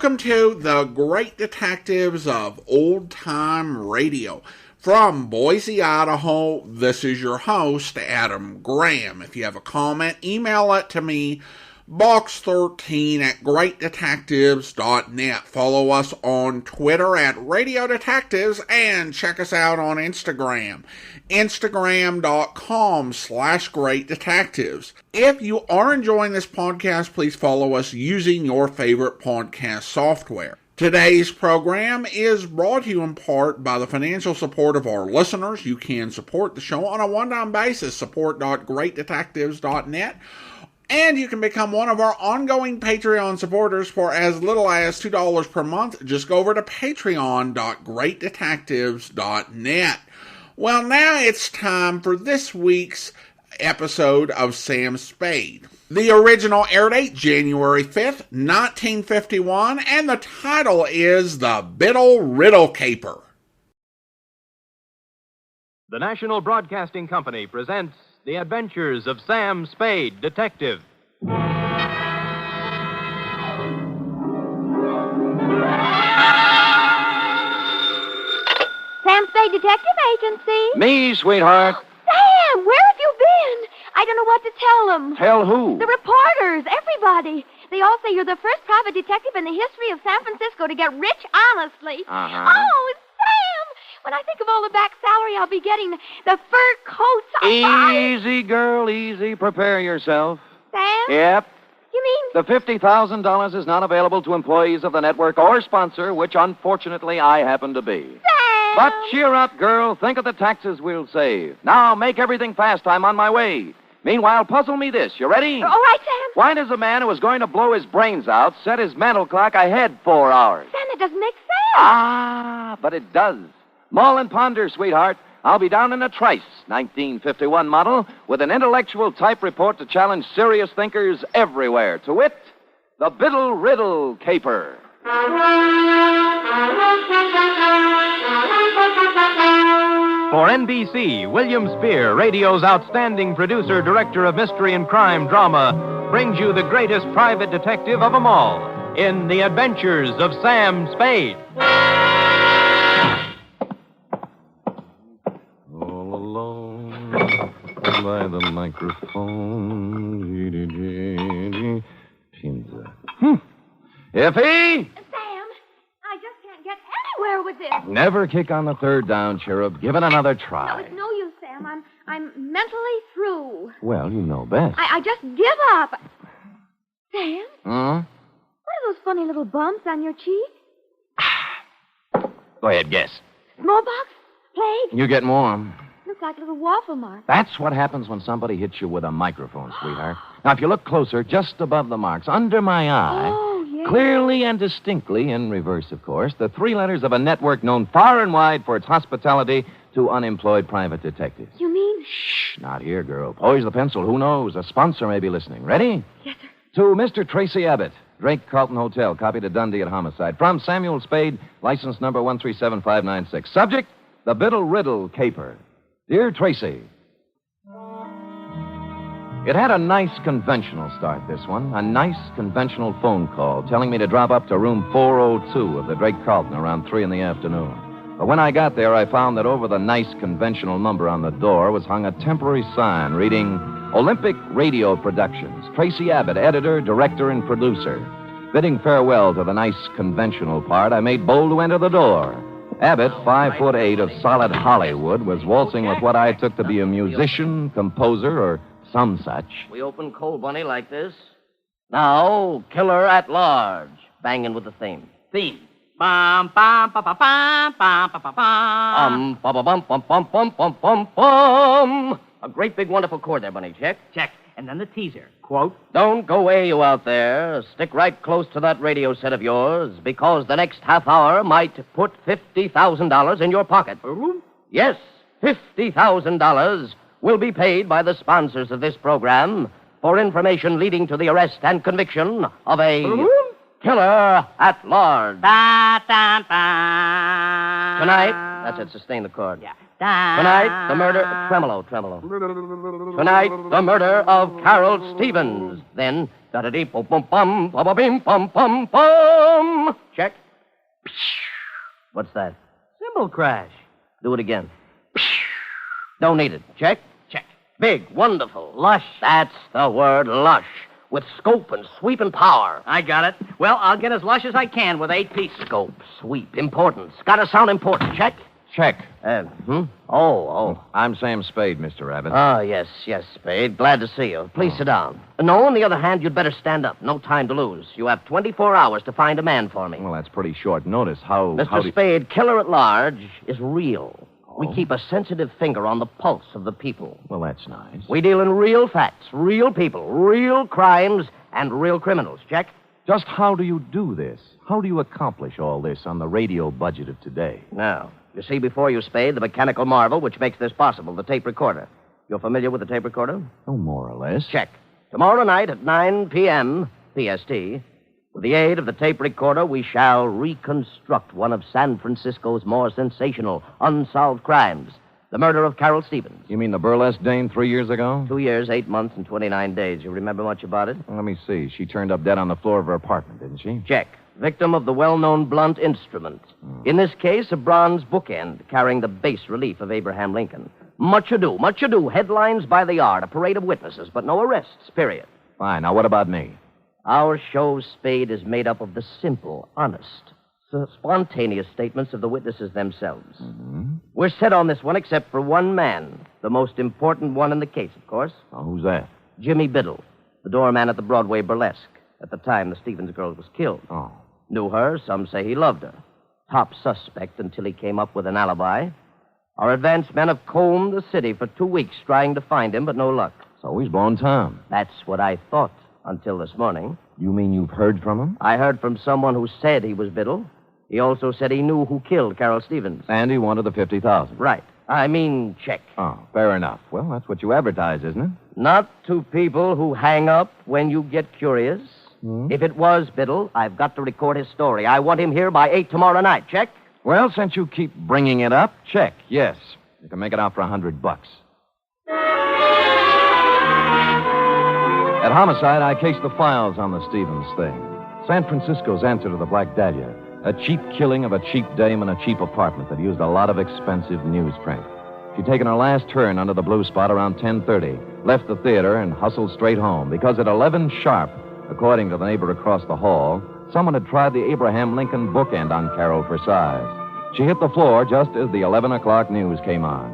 Welcome to the Great Detectives of Old Time Radio. From Boise, Idaho, this is your host, Adam Graham. If you have a comment, email it to me, box13@greatdetectives.net. Follow us on Twitter at Radio Detectives and check us out on Instagram, instagram.com/greatdetectives. If you are enjoying this podcast, please follow us using your favorite podcast software. Today's program is brought to you in part by the financial support of our listeners. You can support the show on a one-time basis, support.greatdetectives.net. And you can become one of our ongoing Patreon supporters for as little as $2 per month. Just go over to patreon.greatdetectives.net. Well, now it's time for this week's episode of Sam Spade. The original air date, January 5th, 1951, and the title is The Biddle Riddle Caper. The National Broadcasting Company presents The Adventures of Sam Spade, Detective. Sam Spade Detective Agency. Me, sweetheart. Sam, where have you been? I don't know what to tell them. Tell who? The reporters, everybody. They all say you're the first private detective in the history of San Francisco to get rich honestly. Oh, Sam! When I think of all the back salary I'll be getting, the fur coats... Easy, girl, easy. Prepare yourself. Sam? Yep. You mean... The $50,000 is not available to employees of the network or sponsor, which unfortunately I happen to be. Sam! But cheer up, girl. Think of the taxes we'll save. Now, make everything fast. I'm on my way. Meanwhile, puzzle me this. You ready? All right, Sam. Why does a man who is going to blow his brains out set his mental clock ahead 4 hours? Sam, that doesn't make sense. Ah, but it does. Mull and ponder, sweetheart. I'll be down in a trice, 1951 model, with an intellectual type report to challenge serious thinkers everywhere. To wit, the Biddle Riddle Caper. For NBC, William Spear, radio's outstanding producer, director of mystery and crime drama, brings you the greatest private detective of them all in The Adventures of Sam Spade. All alone by the microphone. Effie? Sam, I just can't get anywhere with this. Never kick on the third down, cherub. Give it another No, try. it's no use, Sam. I'm mentally through. Well, you know best. I just give up. Sam? Huh? What are those funny little bumps on your cheek? Go ahead, guess. Smallpox? Plague? You get more. Looks like little waffle marks. That's what happens when somebody hits you with a microphone, sweetheart. Now, if you look closer, just above the marks, under my eye, Oh, yeah. clearly and distinctly, in reverse, of course, the 3 letters of a network known far and wide for its hospitality to unemployed private detectives. You mean? Shh, not here, girl. Poise the pencil. Who knows? A sponsor may be listening. Ready? Yes, sir. To Mr. Tracy Abbott, Drake Carlton Hotel, copy to Dundee at homicide. From Samuel Spade, license number 137596. Subject, the Biddle Riddle Caper. Dear Tracy, it had a nice conventional start, this one. A nice conventional phone call telling me to drop up to room 402 of the Drake Carlton around 3 in the afternoon. But when I got there, I found that over the nice conventional number on the door was hung a temporary sign reading Olympic Radio Productions. Tracy Abbott, editor, director, and producer. Bidding farewell to the nice conventional part, I made bold to enter the door. Abbott, 5'8" of solid Hollywood, was waltzing with what I took to be a musician, composer, or some such. We open Cold Bunny like this. Now, Killer at Large. Banging with the theme. Bum, bum, bum, bum, bum, bum, bum, bum, bum. Bum, bum, bum, bum, bum, bum, bum, bum, bum. A great big wonderful chord there, Bunny. Check. Check. And then the teaser. Quote. Don't go away, you out there. Stick right close to that radio set of yours, because the next half hour might put $50,000 in your pocket. Yes, $50,000 will be paid by the sponsors of this program for information leading to the arrest and conviction of a killer at large. Ba, da, ba. Tonight, that's it, sustain the chord. Yeah. Tonight, the murder... Tremolo. Tonight, the murder of Carol Stevens. Then, da-da-dee-bum-bum-bum, ba-ba-bim-bum-bum-bum. Check. What's that? Cymbal crash. Do it again. Don't need it. Check. Big, wonderful. Lush. That's the word, lush. With scope and sweep and power. I got it. Well, I'll get as lush as I can with 8 pieces. Scope, sweep, importance. Gotta sound important. Check. Check. Oh. I'm Sam Spade, Mr. Abbott. Yes, Spade. Glad to see you. Please sit down. No, on the other hand, you'd better stand up. No time to lose. You have 24 hours to find a man for me. Well, that's pretty short notice. Mr. Spade, killer at large is real. We keep a sensitive finger on the pulse of the people. Well, that's nice. We deal in real facts, real people, real crimes, and real criminals. Check? Just how do you do this? How do you accomplish all this on the radio budget of today? Now, you see before you, Spade, the mechanical marvel which makes this possible, the tape recorder. You're familiar with the tape recorder? Oh, more or less. Check. Tomorrow night at 9 p.m. PST, with the aid of the tape recorder, we shall reconstruct one of San Francisco's more sensational unsolved crimes, the murder of Carol Stevens. You mean the burlesque dame 3 years ago? 2 years, 8 months, and 29 days. You remember much about it? Well, let me see. She turned up dead on the floor of her apartment, didn't she? Check. Victim of the well-known blunt instrument. In this case, a bronze bookend carrying the bas relief of Abraham Lincoln. Much ado. Headlines by the yard, a parade of witnesses, but no arrests, period. Fine. Now, what about me? Our show, Spade, is made up of the simple, honest, spontaneous statements of the witnesses themselves. Mm-hmm. We're set on this one except for one man, the most important one in the case, of course. Oh, who's that? Jimmy Biddle, the doorman at the Broadway Burlesque, at the time the Stevens girl was killed. Oh. Knew her, some say he loved her. Top suspect until he came up with an alibi. Our advance men have combed the city for 2 weeks trying to find him, but no luck. So he's blown Tom. That's what I thought until this morning. You mean you've heard from him? I heard from someone who said he was Biddle. He also said he knew who killed Carol Stevens. And he wanted the $50,000. Right. I mean, check. Oh, fair enough. Well, that's what you advertise, isn't it? Not to people who hang up when you get curious. If it was Biddle, I've got to record his story. I want him here by 8 tomorrow night. Check? Well, since you keep bringing it up, check. Yes. You can make it out for $100. At Homicide, I cased the files on the Stevens thing. San Francisco's answer to the Black Dahlia. A cheap killing of a cheap dame in a cheap apartment that used a lot of expensive newsprint. She'd taken her last turn under the blue spot around 10:30, left the theater, and hustled straight home because at 11 sharp, according to the neighbor across the hall, someone had tried the Abraham Lincoln bookend on Carol for size. She hit the floor just as the 11 o'clock news came on.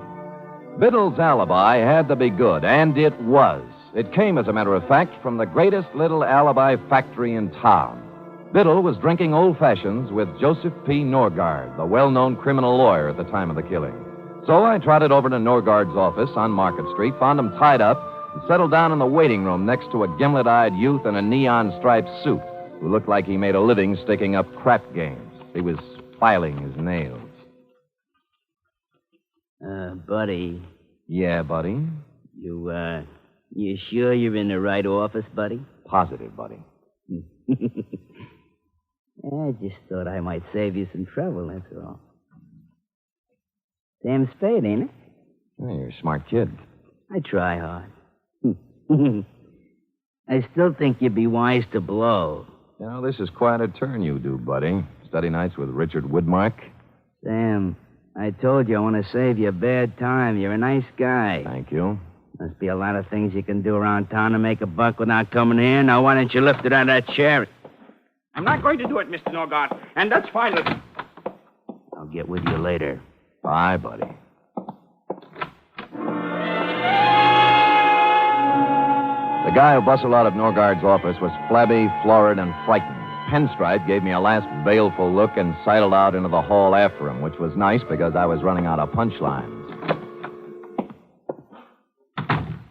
Biddle's alibi had to be good, and it was. It came, as a matter of fact, from the greatest little alibi factory in town. Biddle was drinking old fashions with Joseph P. Norgard, the well-known criminal lawyer at the time of the killing. So I trotted over to Norgard's office on Market Street, found him tied up, and settled down in the waiting room next to a gimlet-eyed youth in a neon-striped suit who looked like he made a living sticking up crap games. He was filing his nails. Buddy. Yeah, buddy? You sure you're in the right office, buddy? Positive, buddy. I just thought I might save you some trouble, that's all. Sam Spade, ain't it? Hey, you're a smart kid. I try hard. I still think you'd be wise to blow. You know, this is quite a turn you do, buddy. Study nights with Richard Woodmark. Sam, I told you I want to save you a bad time. You're a nice guy. Thank you. Must be a lot of things you can do around town to make a buck without coming here. Now, why don't you lift it out of that chair? I'm not going to do it, Mr. Norgard, and that's final. I'll get with you later. Bye, buddy. The guy who bustled out of Norgard's office was flabby, florid, and frightened. Pinstripe gave me a last baleful look and sidled out into the hall after him, which was nice because I was running out of punchlines.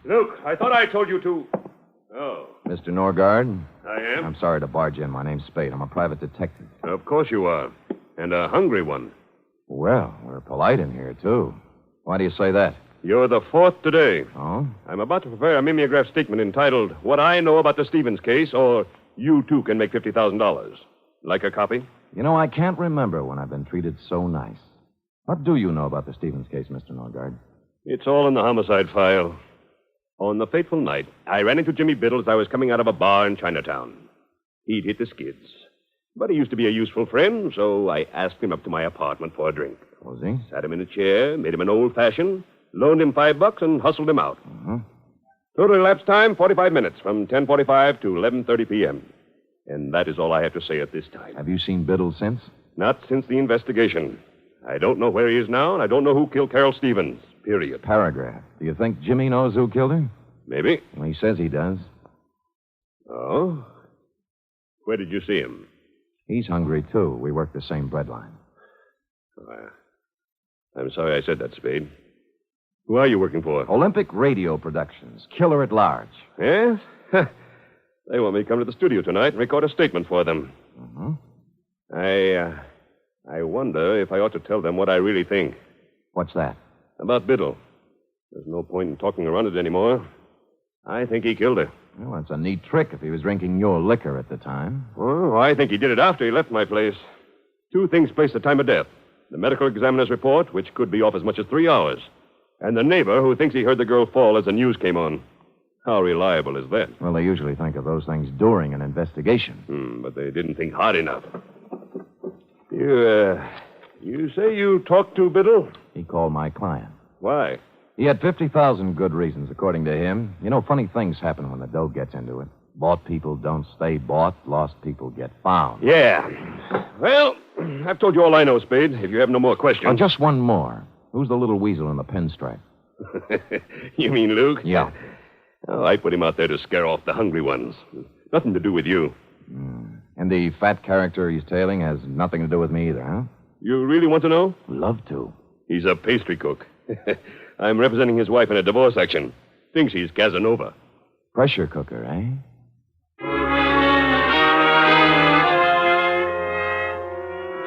Luke, I thought I told you to... Oh. Mr. Norgard? I am? I'm sorry to barge in. My name's Spade. I'm a private detective. Of course you are. And a hungry one. Well, we're polite in here, too. Why do you say that? You're the fourth today. Oh? I'm about to prepare a mimeograph statement entitled, What I Know About the Stevens Case, or You Too Can Make $50,000. Like a copy? You know, I can't remember when I've been treated so nice. What do you know about the Stevens case, Mr. Norgard? It's all in the homicide file. On the fateful night, I ran into Jimmy Biddle as I was coming out of a bar in Chinatown. He'd hit the skids. But he used to be a useful friend, so I asked him up to my apartment for a drink. Was he? Sat him in a chair, made him an old-fashioned, loaned him $5, and hustled him out. Uh-huh. Total elapsed time, 45 minutes, from 10:45 to 11:30 p.m. And that is all I have to say at this time. Have you seen Biddle since? Not since the investigation. I don't know where he is now, and I don't know who killed Carol Stevens, period. Paragraph. Do you think Jimmy knows who killed her? Maybe. Well, he says he does. Oh? Where did you see him? He's hungry, too. We work the same breadline. I'm sorry I said that, Spade. Who are you working for? Olympic Radio Productions. Killer at Large. Yes? They want me to come to the studio tonight and record a statement for them. Uh-huh. I wonder if I ought to tell them what I really think. What's that? About Biddle. There's no point in talking around it anymore. I think he killed her. Well, that's a neat trick if he was drinking your liquor at the time. Oh, I think he did it after he left my place. Two things place the time of death. The medical examiner's report, which could be off as much as 3 hours. And the neighbor who thinks he heard the girl fall as the news came on. How reliable is that? Well, they usually think of those things during an investigation. But they didn't think hard enough. You say you talked to Biddle? He called my client. Why? He had 50,000 good reasons, according to him. You know, funny things happen when the dough gets into it. Bought people don't stay bought. Lost people get found. Yeah. Well, I've told you all I know, Spade. If you have no more questions. Oh, just one more. Who's the little weasel in the pinstripe? You mean Luke? Yeah. Oh, I put him out there to scare off the hungry ones. Nothing to do with you. And the fat character he's tailing has nothing to do with me either, huh? You really want to know? Love to. He's a pastry cook. I'm representing his wife in a divorce action. Thinks he's Casanova. Pressure cooker, eh?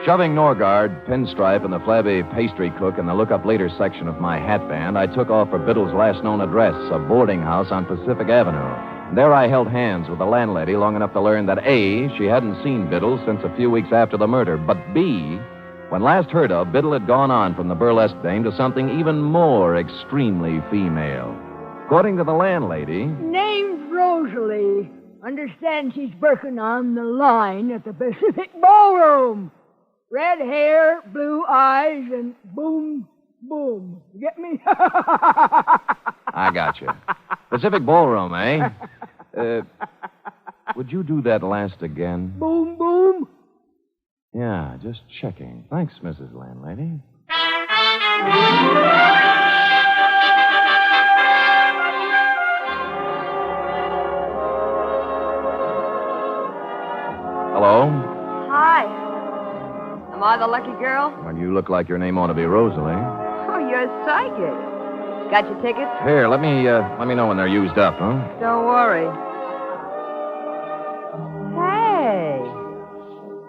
Shoving Norgard, Pinstripe, and the flabby pastry cook in the look-up later section of my hat band, I took off for Biddle's last known address, a boarding house on Pacific Avenue. And there I held hands with the landlady long enough to learn that A, she hadn't seen Biddle since a few weeks after the murder, but B, when last heard of, Biddle had gone on from the burlesque dame to something even more extremely female. According to the landlady... Name's Rosalie. Understand she's working on the line at the Pacific Ballroom. Red hair, blue eyes, and boom, boom. Get me? I got you. Pacific Ballroom, eh? Would you do that last again? Boom, boom. Yeah, just checking. Thanks, Mrs. Landlady. Hello? Hi. Am I the lucky girl? Well, you look like your name ought to be Rosalie. Oh, you're psychic. Got your tickets? Here, let me know when they're used up, huh? Don't worry. Hey.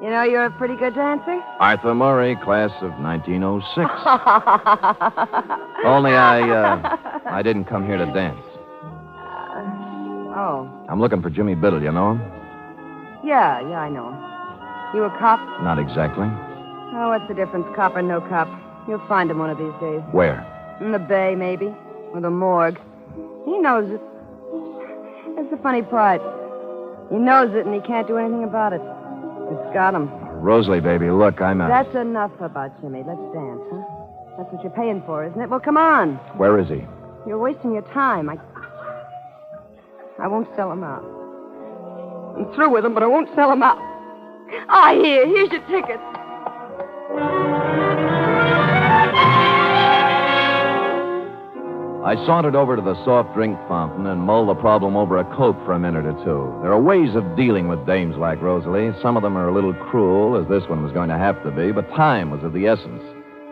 You know you're a pretty good dancer? Arthur Murray, class of 1906. Only I didn't come here to dance. Oh. I'm looking for Jimmy Biddle, you know him? Yeah, I know him. You a cop? Not exactly. Oh, what's the difference, cop or no cop? You'll find him one of these days. Where? In the bay, maybe. Or the morgue. He knows it. That's the funny part. He knows it, and he can't do anything about it. It's got him. Rosalie, baby, look, I'm a... That's enough about Jimmy. Let's dance, huh? That's what you're paying for, isn't it? Well, come on. Where is he? You're wasting your time. I won't sell him out. I'm through with him, but I won't sell him out. Here's your tickets. I sauntered over to the soft drink fountain and mulled the problem over a Coke for a minute or two. There are ways of dealing with dames like Rosalie. Some of them are a little cruel, as this one was going to have to be, but time was of the essence.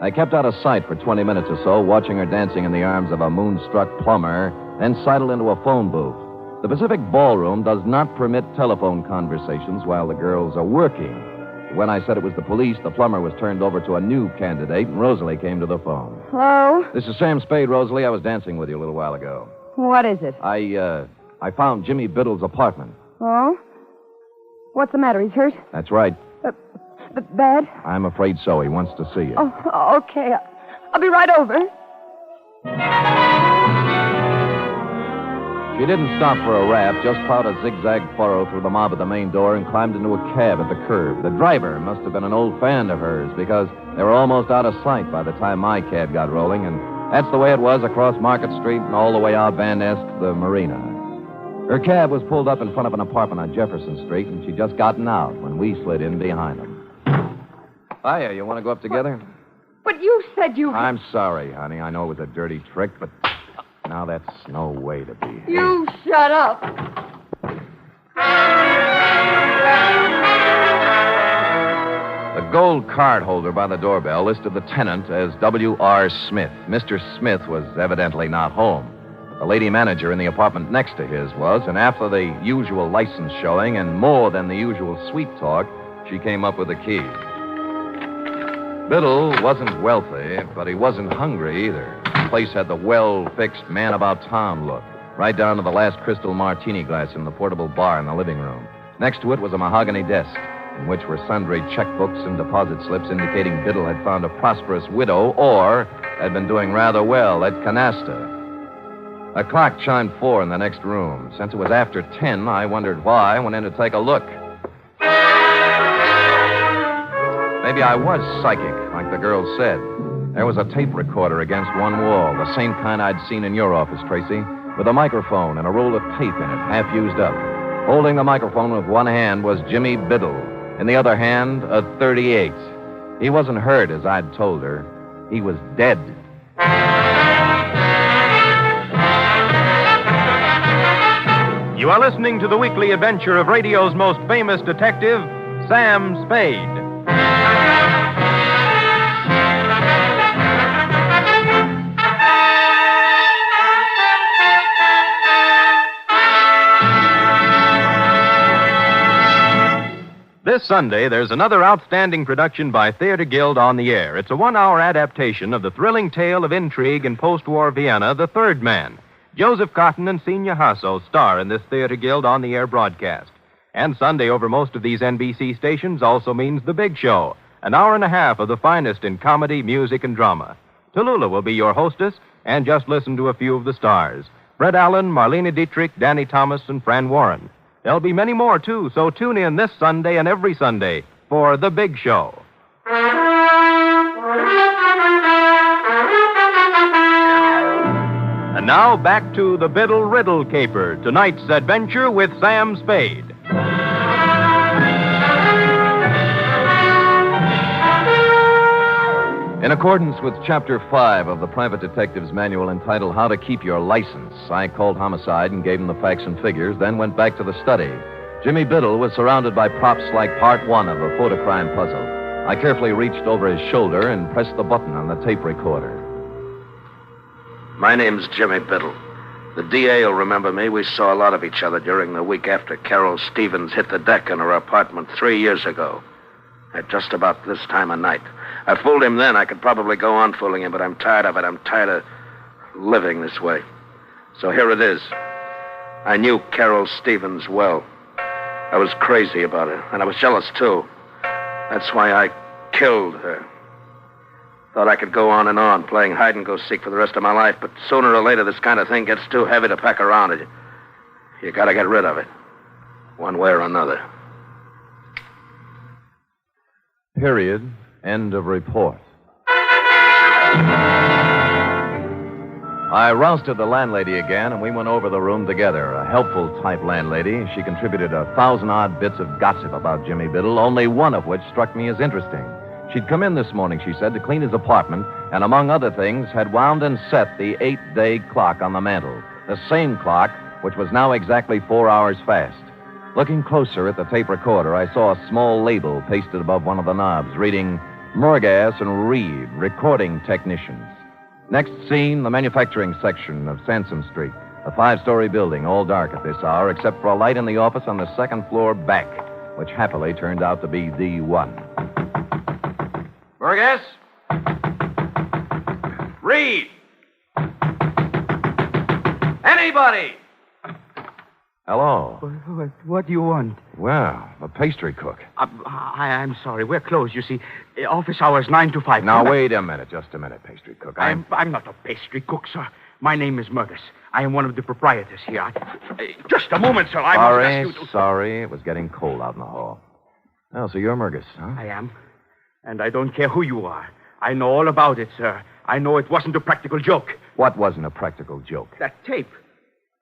I kept out of sight for 20 minutes or so, watching her dancing in the arms of a moonstruck plumber, then sidled into a phone booth. The Pacific Ballroom does not permit telephone conversations while the girls are working. When I said it was the police, the plumber was turned over to a new candidate, and Rosalie came to the phone. Hello? This is Sam Spade, Rosalie. I was dancing with you a little while ago. What is it? I found Jimmy Biddle's apartment. Oh? What's the matter? He's hurt? That's right. Bad? I'm afraid so. He wants to see you. Oh, okay. I'll be right over. She didn't stop for a wrap, just plowed a zigzag furrow through the mob at the main door and climbed into a cab at the curb. The driver must have been an old fan of hers because they were almost out of sight by the time my cab got rolling, and that's the way it was across Market Street and all the way out Van Ness to the marina. Her cab was pulled up in front of an apartment on Jefferson Street, and she'd just gotten out when we slid in behind them. Hiya, you want to go up together? But you said you... I'm sorry, honey. I know it was a dirty trick, but now that's no way to be. You shut up. The gold card holder by the doorbell listed the tenant as W.R. Smith. Mr. Smith was evidently not home. The lady manager in the apartment next to his was, and after the usual license showing and more than the usual sweet talk, she came up with a key. Biddle wasn't wealthy, but he wasn't hungry either. The place had the well-fixed man-about-town look, right down to the last crystal martini glass in the portable bar in the living room. Next to it was a mahogany desk, in which were sundry checkbooks and deposit slips indicating Biddle had found a prosperous widow or had been doing rather well at canasta. A clock chimed 4 in the next room. Since it was after 10, I wondered why I went in to take a look. Maybe I was psychic, like the girl said. There was a tape recorder against one wall, the same kind I'd seen in your office, Tracy, with a microphone and a roll of tape in it, half used up. Holding the microphone with one hand was Jimmy Biddle. In the other hand, a .38. He wasn't hurt, as I'd told her. He was dead. You are listening to the weekly adventure of radio's most famous detective, Sam Spade. This Sunday, there's another outstanding production by Theater Guild on the air. It's a 1-hour adaptation of the thrilling tale of intrigue in post-war Vienna, The Third Man. Joseph Cotton and Senia Hasso star in this Theater Guild on the air broadcast. And Sunday over most of these NBC stations also means The Big Show, an hour and a half of the finest in comedy, music, and drama. Tallulah will be your hostess, and just listen to a few of the stars. Fred Allen, Marlene Dietrich, Danny Thomas, and Fran Warren. There'll be many more, too, so tune in this Sunday and every Sunday for The Big Show. And now back to the Biddle Riddle Caper, tonight's adventure with Sam Spade. In accordance with Chapter 5 of the Private Detective's Manual entitled How to Keep Your License, I called Homicide and gave him the facts and figures, then went back to the study. Jimmy Biddle was surrounded by props like Part 1 of a photocrime puzzle. I carefully reached over his shoulder and pressed the button on the tape recorder. My name's Jimmy Biddle. The DA will remember me. We saw a lot of each other during the week after Carol Stevens hit the deck in her apartment 3 years ago. At just about this time of night. I fooled him then. I could probably go on fooling him, but I'm tired of it. I'm tired of living this way. So here it is. I knew Carol Stevens well. I was crazy about her, and I was jealous, too. That's why I killed her. Thought I could go on, playing hide-and-go-seek for the rest of my life, but sooner or later this kind of thing gets too heavy to pack around. You gotta get rid of it, one way or another. Period. End of report. I rousted the landlady again, and we went over the room together. A helpful type landlady. She contributed 1,000-odd bits of gossip about Jimmy Biddle, only one of which struck me as interesting. She'd come in this morning, she said, to clean his apartment, and among other things, had wound and set the 8-day clock on the mantel. The same clock, which was now exactly 4 hours fast. Looking closer at the tape recorder, I saw a small label pasted above one of the knobs, reading Murgas and Reed, recording technicians. Next scene, the manufacturing section of Sansom Street. A 5-story building, all dark at this hour, except for a light in the office on the second floor back, which happily turned out to be the one. Murgas? Reed! Anybody! Hello. What do you want? Well, the pastry cook. I'm sorry. We're closed, you see. Office hours 9 to 5. Now, wait a minute. Just a minute, pastry cook. I'm not a pastry cook, sir. My name is Murgus. I am one of the proprietors here. Just a moment, sir. I must ask you to... Sorry. It was getting cold out in the hall. Oh, so you're Murgus, huh? I am. And I don't care who you are. I know all about it, sir. I know it wasn't a practical joke. What wasn't a practical joke? That tape.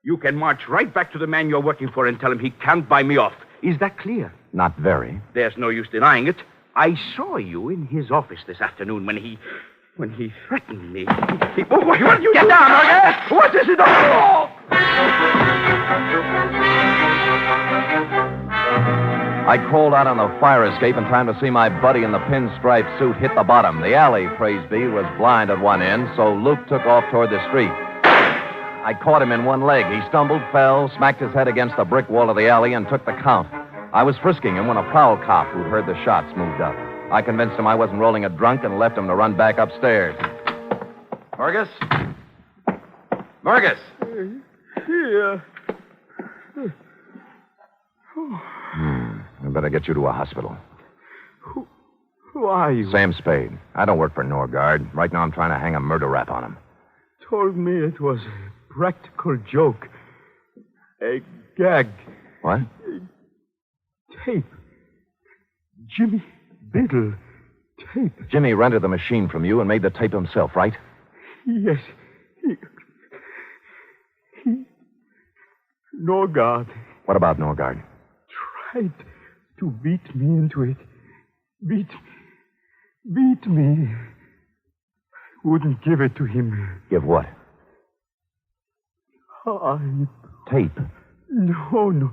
You can march right back to the man you're working for and tell him he can't buy me off. Is that clear? Not very. There's no use denying it. I saw you in his office this afternoon when he threatened me. What you get down, okay? What is it? Oh! I crawled out on the fire escape in time to see my buddy in the pinstripe suit hit the bottom. The alley, praise be, was blind at one end, so Luke took off toward the street. I caught him in one leg. He stumbled, fell, smacked his head against the brick wall of the alley, and took the count. I was frisking him when a prowl cop who'd heard the shots moved up. I convinced him I wasn't rolling a drunk and left him to run back upstairs. Murgus? Murgus! Here. I better get you to a hospital. Who are you? Sam Spade. I don't work for Norgard. Right now I'm trying to hang a murder rap on him. Told me it was a practical joke. A gag. What? Tape. Jimmy Biddle. Tape. Jimmy rented the machine from you and made the tape himself, right? Yes. He Norgard. What about Norgard? Tried to beat me into it. Beat me. Wouldn't give it to him. Give what? Tape. No.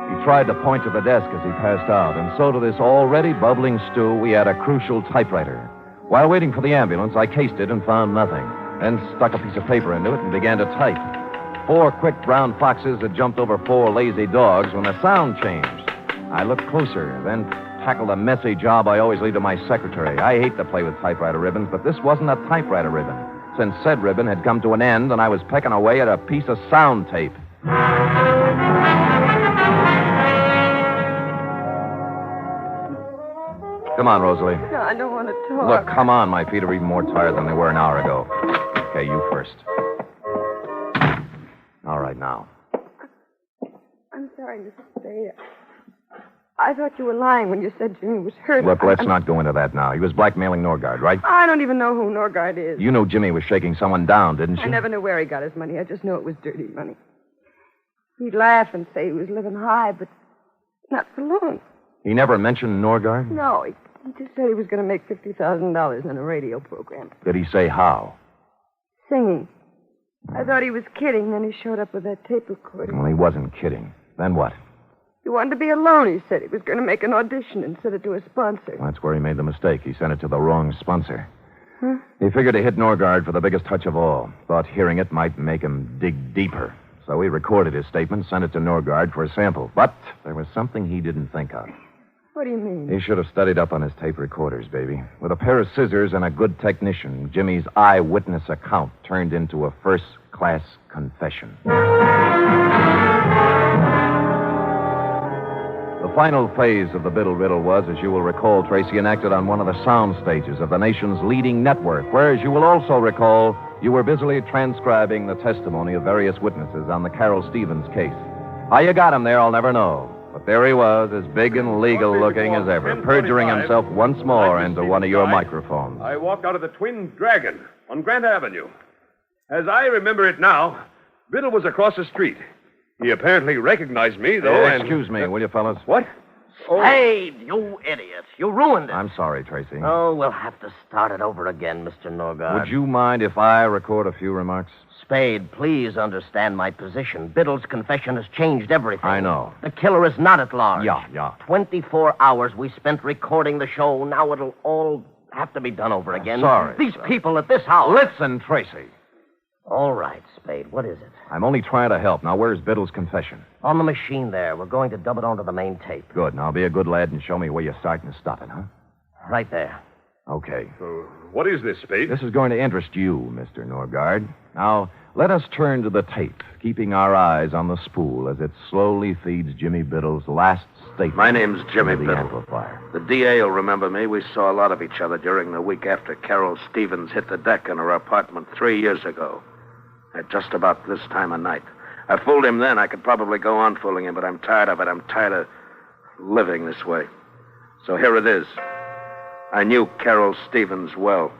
He tried to point to the desk as he passed out, and so to this already bubbling stew, we had a crucial typewriter. While waiting for the ambulance, I cased it and found nothing, then stuck a piece of paper into it and began to type. 4 quick brown foxes had jumped over 4 lazy dogs when the sound changed. I looked closer, then tackled a messy job I always leave to my secretary. I hate to play with typewriter ribbons, but this wasn't a typewriter ribbon, since said ribbon had come to an end and I was pecking away at a piece of sound tape. Come on, Rosalie. No, I don't want to talk. Look, come on. My feet are even more tired than they were an hour ago. Okay, you first. All right, now. I'm sorry, Mr. Spade. I thought you were lying when you said Jimmy was hurt. Look, let's not go into that now. He was blackmailing Norgard, right? I don't even know who Norgard is. You knew Jimmy was shaking someone down, didn't you? I never knew where he got his money. I just knew it was dirty money. He'd laugh and say he was living high, but not for long. He never mentioned Norgard? No, he just said he was going to make $50,000 in a radio program. Did he say how? Singing. I thought he was kidding, then he showed up with that tape recorder. Well, he wasn't kidding. Then what? He wanted to be alone, he said. He was going to make an audition and send it to a sponsor. That's where he made the mistake. He sent it to the wrong sponsor. Huh? He figured to hit Norgard for the biggest touch of all. Thought hearing it might make him dig deeper. So he recorded his statement, sent it to Norgard for a sample. But there was something he didn't think of. What do you mean? He should have studied up on his tape recorders, baby. With a pair of scissors and a good technician, Jimmy's eyewitness account turned into a first-class confession. The final phase of the Biddle Riddle was, as you will recall, Tracy, enacted on one of the sound stages of the nation's leading network, where, as you will also recall, you were busily transcribing the testimony of various witnesses on the Carol Stevens case. How you got him there, I'll never know. But there he was, as big and legal-looking as ever, perjuring himself once more into one of your microphones. I walked out of the Twin Dragon on Grant Avenue. As I remember it now, Biddle was across the street. He apparently recognized me, though, and... Excuse me, will you, fellas? What? Spade, you idiot. You ruined it. I'm sorry, Tracy. Oh, we'll have to start it over again, Mr. Norgard. Would you mind if I record a few remarks? Spade, please understand my position. Biddle's confession has changed everything. I know. The killer is not at large. Yeah. 24 hours we spent recording the show. Now it'll all have to be done over again. Sorry. These people at this house. Listen, Tracy. All right, Spade. What is it? I'm only trying to help. Now, where's Biddle's confession? On the machine there. We're going to dub it onto the main tape. Good. Now, be a good lad and show me where you start and stop it, huh? Right there. Okay. So, what is this, Spade? This is going to interest you, Mr. Norgard. Now, let us turn to the tape, keeping our eyes on the spool as it slowly feeds Jimmy Biddle's last statement. My name's Jimmy into the Biddle. amplifier. The DA will remember me. We saw a lot of each other during the week after Carol Stevens hit the deck in her apartment 3 years ago. At just about this time of night. I fooled him then. I could probably go on fooling him, but I'm tired of it. I'm tired of living this way. So here it is. I knew Carol Stevens well.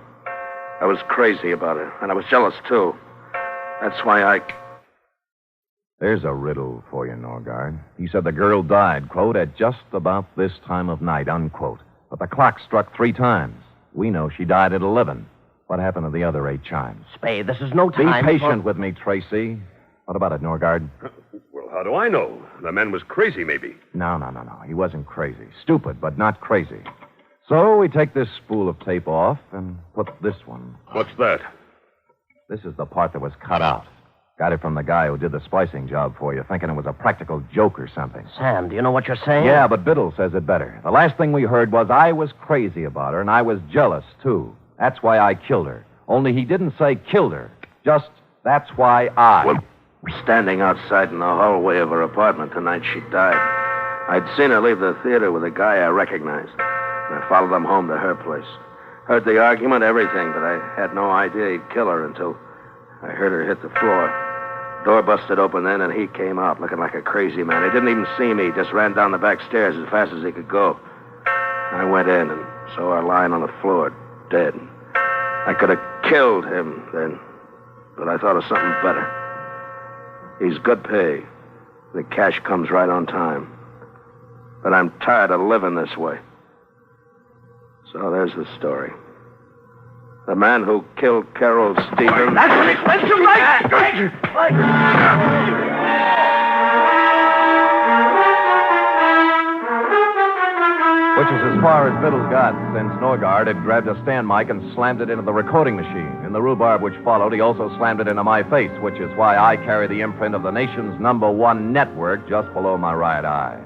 I was crazy about her, and I was jealous, too. That's why There's a riddle for you, Norgard. He said the girl died, quote, at just about this time of night, unquote. But the clock struck 3 times. We know she died at 11. What happened to the other 8 chimes? Spade, this is no time. Be patient with me, Tracy. What about it, Norgard? Well, how do I know? The man was crazy, maybe. No. He wasn't crazy. Stupid, but not crazy. So we take this spool of tape off and put this one. What's that? This is the part that was cut out. Got it from the guy who did the splicing job for you, thinking it was a practical joke or something. Sam, do you know what you're saying? Yeah, but Biddle says it better. The last thing we heard was I was crazy about her, and I was jealous, too. That's why I killed her. Only he didn't say killed her. Just, that's why I... Well, standing outside in the hallway of her apartment the night she died. I'd seen her leave the theater with a guy I recognized. And I followed them home to her place. Heard the argument, everything, but I had no idea he'd kill her until I heard her hit the floor. Door busted open then, and he came out looking like a crazy man. He didn't even see me. He just ran down the back stairs as fast as he could go. I went in and saw her lying on the floor, dead. I could have killed him then, but I thought of something better. He's good pay. The cash comes right on time. But I'm tired of living this way. So there's the story. The man who killed Carol Stevens... That's an expensive life! Which is as far as Biddle got, since Norgard had grabbed a stand mic and slammed it into the recording machine. In the rhubarb which followed, he also slammed it into my face, which is why I carry the imprint of the nation's #1 network just below my right eye.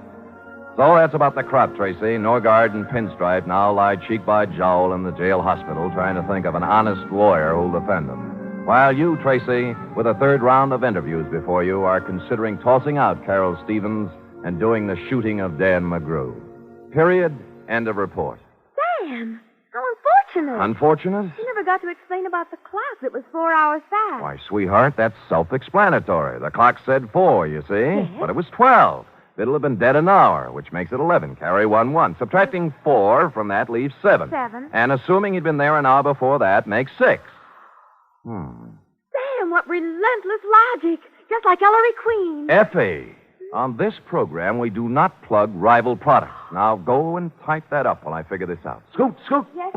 So that's about the crop, Tracy. Norgard and Pinstripe now lie cheek by jowl in the jail hospital trying to think of an honest lawyer who'll defend them. While you, Tracy, with a 3rd round of interviews before you, are considering tossing out Carol Stevens and doing the shooting of Dan McGrew. Period. End of report. Sam, how unfortunate. Unfortunate? You never got to explain about the clock that was 4 hours fast. Why, sweetheart, that's self-explanatory. The clock said 4, you see? Yes. But it was 12. It'll have been dead an hour, which makes it 11. Carry 1. Subtracting 4 from that leaves 7. 7. And assuming he'd been there an hour before that makes 6. Sam, what relentless logic. Just like Ellery Queen. Effie, on this program, we do not plug rival products. Now go and type that up while I figure this out. Scoot. Yes.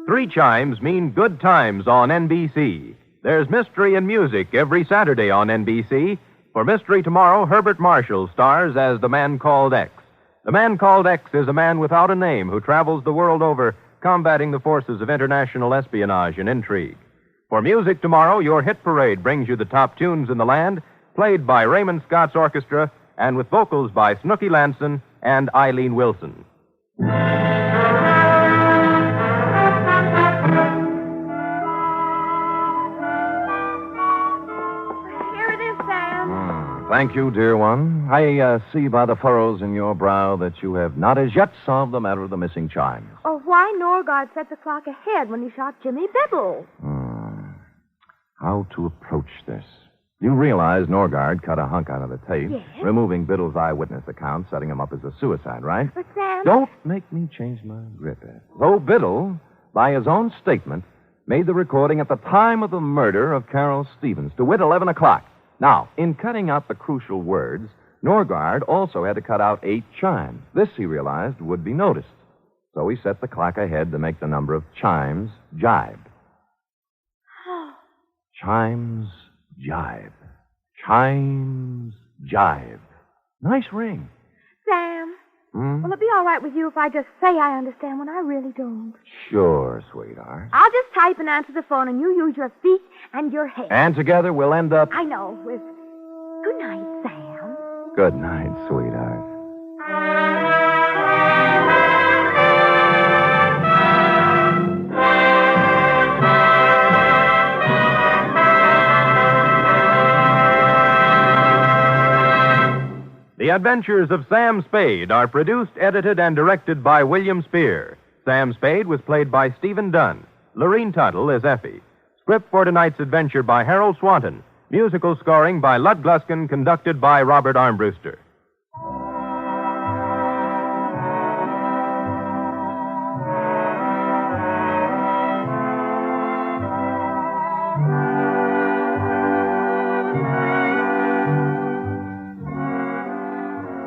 3 chimes mean good times on NBC. There's mystery and music every Saturday on NBC. For Mystery Tomorrow, Herbert Marshall stars as the man called X. The man called X is a man without a name who travels the world over combating the forces of international espionage and intrigue. For Music Tomorrow, your hit parade brings you the top tunes in the land, played by Raymond Scott's orchestra and with vocals by Snooky Lanson and Eileen Wilson. Thank you, dear one. I see by the furrows in your brow that you have not as yet solved the matter of the missing chimes. Or why Norgard set the clock ahead when he shot Jimmy Biddle. How to approach this? You realize Norgard cut a hunk out of the tape, Yes. removing Biddle's eyewitness account, setting him up as a suicide, right? But Sam... Don't make me change my grip. Though Biddle, by his own statement, made the recording at the time of the murder of Carol Stevens, to wit 11 o'clock. Now, in cutting out the crucial words, Norgard also had to cut out 8 chimes. This, he realized, would be noticed. So he set the clock ahead to make the number of chimes jibe. Chimes jibe. Chimes jibe. Nice ring. Sam, will it be all right with you if I just say I understand when I really don't? Sure, sweetheart. I'll just type and answer the phone, and you use your feet and your head. And together we'll end up... I know, with good night, Sam. Good night, sweetheart. The Adventures of Sam Spade are produced, edited, and directed by William Spear. Sam Spade was played by Stephen Dunne. Lurene Tuttle is Effie. Script for tonight's adventure by Harold Swanton. Musical scoring by Lud Gluskin, conducted by Robert Armbruster.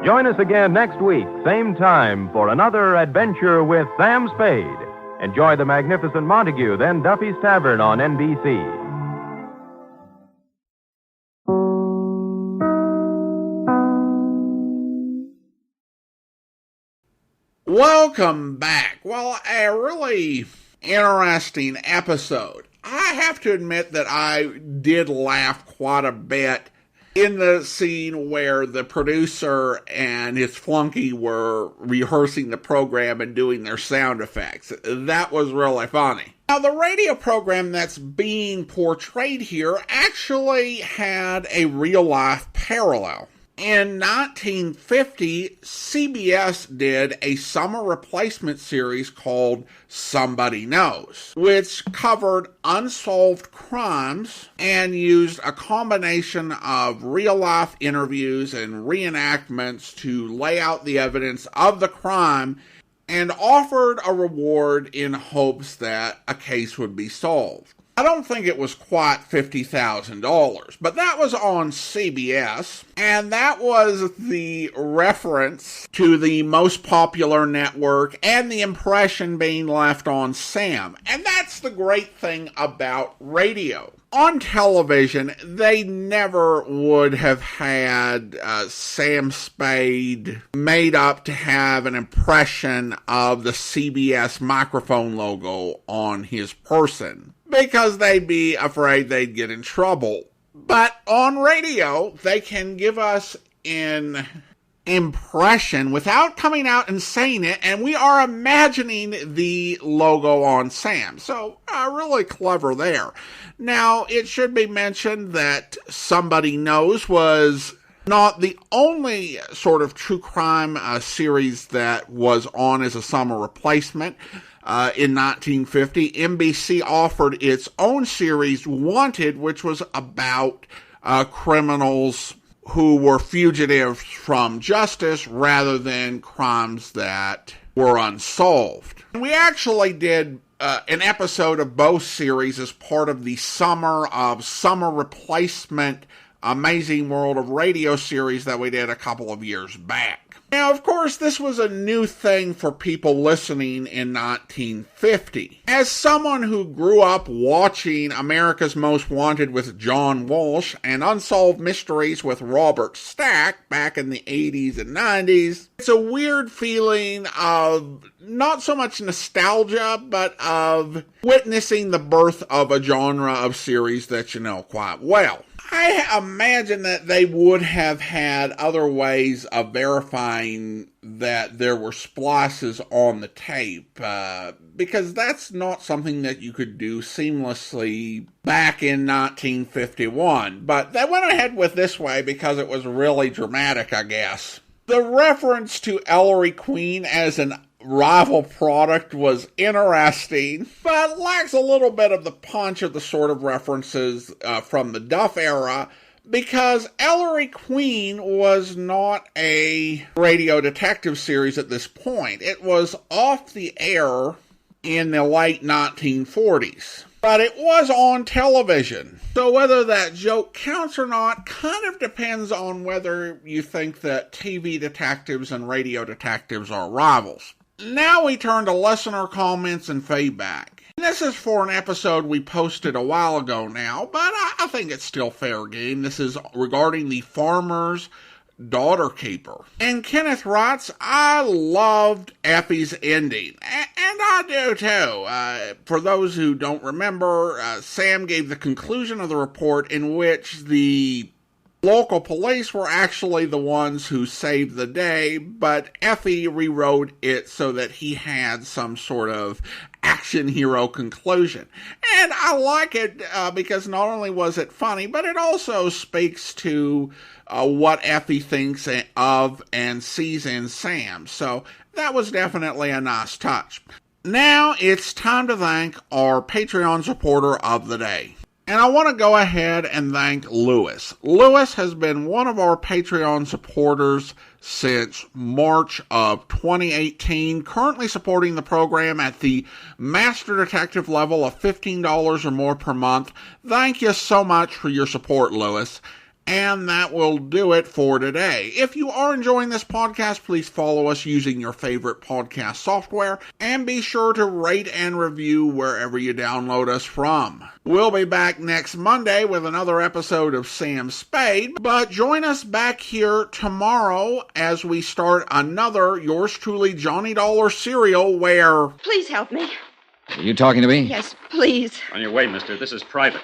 Join us again next week, same time, for another adventure with Sam Spade. Enjoy The Magnificent Montague, then Duffy's Tavern on NBC. Welcome back. Well, a really interesting episode. I have to admit that I did laugh quite a bit in the scene where the producer and his flunky were rehearsing the program and doing their sound effects. That was really funny. Now, the radio program that's being portrayed here actually had a real-life parallel. In 1950, CBS did a summer replacement series called Somebody Knows, which covered unsolved crimes and used a combination of real-life interviews and reenactments to lay out the evidence of the crime and offered a reward in hopes that a case would be solved. I don't think it was quite $50,000, but that was on CBS, and that was the reference to the most popular network and the impression being left on Sam. And that's the great thing about radio. On television, they never would have had Sam Spade made up to have an impression of the CBS microphone logo on his person, because they'd be afraid they'd get in trouble. But on radio, they can give us an impression without coming out and saying it, and we are imagining the logo on Sam. So, really clever there. Now, it should be mentioned that Somebody Knows was not the only sort of true crime series that was on as a summer replacement. In 1950, NBC offered its own series, Wanted, which was about criminals who were fugitives from justice rather than crimes that were unsolved. We actually did an episode of both series as part of the Summer Replacement Amazing World of Radio series that we did a couple of years back. Now, of course, this was a new thing for people listening in 1950. As someone who grew up watching America's Most Wanted with John Walsh and Unsolved Mysteries with Robert Stack back in the 80s and 90s, it's a weird feeling of not so much nostalgia, but of witnessing the birth of a genre of series that you know quite well. I imagine that they would have had other ways of verifying that there were splices on the tape, because that's not something that you could do seamlessly back in 1951. But they went ahead with this way because it was really dramatic, I guess. The reference to Ellery Queen as an rival product was interesting, but lacks a little bit of the punch of the sort of references from the Duff era, because Ellery Queen was not a radio detective series at this point. It was off the air in the late 1940s, but it was on television. So whether that joke counts or not kind of depends on whether you think that TV detectives and radio detectives are rivals. Now we turn to listener comments and feedback. This is for an episode we posted a while ago now, but I think it's still fair game. This is regarding the Farmer's Daughter Keeper. And Kenneth writes, I loved Effie's ending, and I do too. For those who don't remember, Sam gave the conclusion of the report in which the Local police were actually the ones who saved the day, but Effie rewrote it so that he had some sort of action hero conclusion. And I like it because not only was it funny, but it also speaks to what Effie thinks of and sees in Sam. So that was definitely a nice touch. Now it's time to thank our Patreon supporter of the day. And I want to go ahead and thank Lewis. Lewis has been one of our Patreon supporters since March of 2018, currently supporting the program at the Master Detective level of $15 or more per month. Thank you so much for your support, Lewis. And that will do it for today. If you are enjoying this podcast, please follow us using your favorite podcast software, and be sure to rate and review wherever you download us from. We'll be back next Monday with another episode of Sam Spade, but join us back here tomorrow as we start another Yours Truly Johnny Dollar serial where... Please help me. Are you talking to me? Yes, please. On your way, mister. This is private.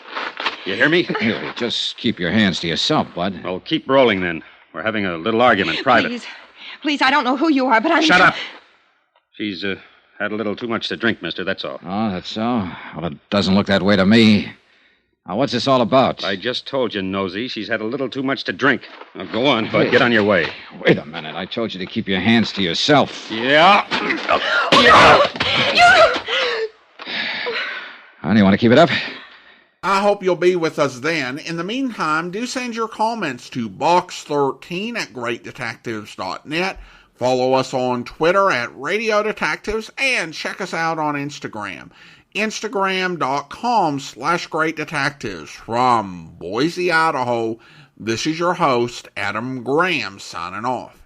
You hear me? Hey, just keep your hands to yourself, bud. Well, keep rolling, then. We're having a little argument, private. Please, I don't know who you are, but Shut up! She's had a little too much to drink, mister, that's all. Oh, that's so? Well, it doesn't look that way to me. Now, what's this all about? I just told you, Nosy, she's had a little too much to drink. Now, go on, bud. Get on your way. Wait a minute. I told you to keep your hands to yourself. Yeah. Honey, you want to keep it up? I hope you'll be with us then. In the meantime, do send your comments to box13@greatdetectives.net. Follow us on Twitter at Radio Detectives, and check us out on Instagram. Instagram.com/greatdetectives. From Boise, Idaho, this is your host, Adam Graham, signing off.